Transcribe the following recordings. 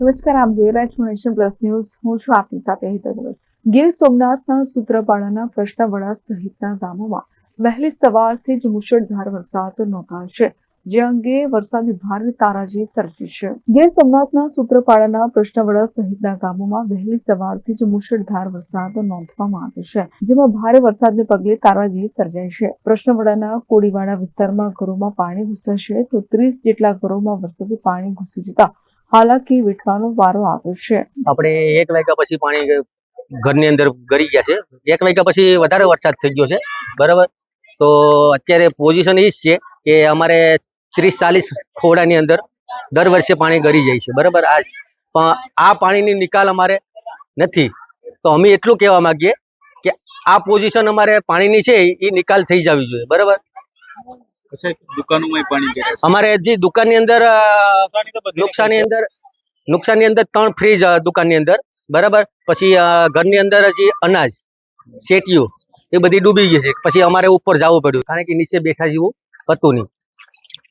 નમસ્કાર, આપ જોઈ રહ્યા છો નેશન પ્લસ ન્યૂઝ. હું છું આપની સાથે હિતલ. ગીર સોમનાથના સૂત્રાપાડાના પ્રશ્નવડા સહિતના ગામોમાં વહેલી સવારથી જ મુશળધાર વરસાદ નોંધાયો છે, જે અંગે વરસાદ વિભાગે તારાજી સર્જી છે. ગીર સોમનાથના સૂત્રાપાડાના પ્રશ્નવડા સહિતના ગામોમાં વહેલી સવારથી જ મુશળધાર વરસાદ નોંધવામાં આવ્યો છે, જેમાં ભારે વરસાદને પગલે તારાજી સર્જાઈ છે. પ્રશ્નવડાના કોડીવાડા વિસ્તારમાં ઘરોમાં પાણી ઘૂસ્યા છે, તો 30 જેટલા ઘરોમાં વરસાદી પાણી ઘૂસી જતા હાલાકી વેઠવાનો વારો આવ્યો છે. આપણે 1 વાગ્યા પછી પાણી ઘરની અંદર ગળી ગયા છે. 1 વાગ્યા પછી વધારે વરસાદ થઈ ગયો છે, બરાબર. તો અત્યારે પોઝિશન એ જ છે કે અમારે 30-40 ખોડાની અંદર દર વર્ષે પાણી ગળી જાય છે, બરાબર. આ પાણીની નિકાલ અમારે નથી, તો અમે એટલું કહેવા માંગીએ કે આ પોઝિશન અમારે પાણીની છે એ નિકાલ થઈ જવી જોઈએ, બરાબર. અમારે જે દુકાનની અંદર નુકસાનની અંદર 3 ફ્રીજ દુકાનની અંદર, બરાબર. પછી ઘરની અંદર જે અનાજ શેટીઓ એ બધી ડૂબી ગઈ છે. પછી અમારે ઉપર જવું પડ્યું, કારણ કે નીચે બેઠા જેવું હતું નહીં.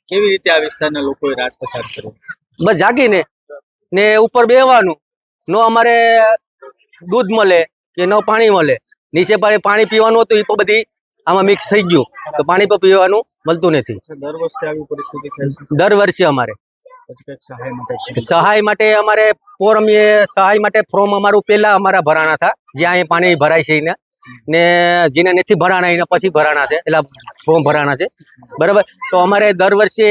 કેવી રીતે આ વિસ્તારના લોકોએ રાત પસાર કરી? બસ જાગીને ને ઉપર બેહવાનું, નો અમારે દૂધ મળે કે નો પાણી મળે. નીચે પાણી પીવાનું હતું, એ પણ બધી આમાં મિક્સ થઈ ગયું, તો પાણી પણ પીવાનું મળતું નથી. દર વર્ષે આવી પરિસ્થિતિ થાય છે? દર વર્ષે અમારે સહાય માટે અમારે સહાય માટે ફોર્મ અમારું પહેલા અમારા ભરાણા હતા, જ્યાં અહીં પાણી ભરાય છે એને, ને જેને નથી ભરાણા એને પછી ભરાણા છે, એટલે ફોર્મ ભરાણા છે, બરાબર. તો અમારે દર વર્ષે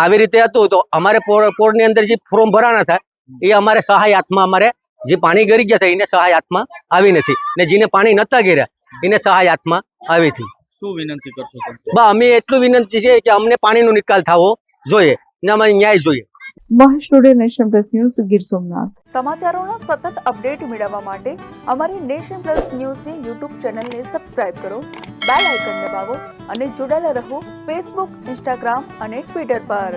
આવી રીતે હતું, તો અમારે પોળની અંદર જે ફોર્મ ભરાણા હતા એ અમારે સહાય હાથમાં, અમારે જે પાણી ગળી ગયા હતા એને સહાય હાથમાં આવી નથી, ને જેને પાણી નતા ગેર્યા એને સહાય હાથમાં આવી હતી. શું વિનંતી કરશો? અમે એટલું વિનંતી છે કે અમને પાણીનો નિકાલ થવો જોઈએ ને અમારે ન્યાય જોઈએ. Mahesh today, nation plus news, Gir Somnath. સમાચારોના સતત અપડેટ મેળવવા માટે અમારી નેશન પ્લસ ન્યૂઝની યુટ્યુબ ચેનલને સબસ્ક્રાઇબ કરો, બેલ આઇકન દબાવો અને જોડાયેલા રહો ફેસબુક, ઇન્સ્ટાગ્રામ અને ટ્વિટર પર.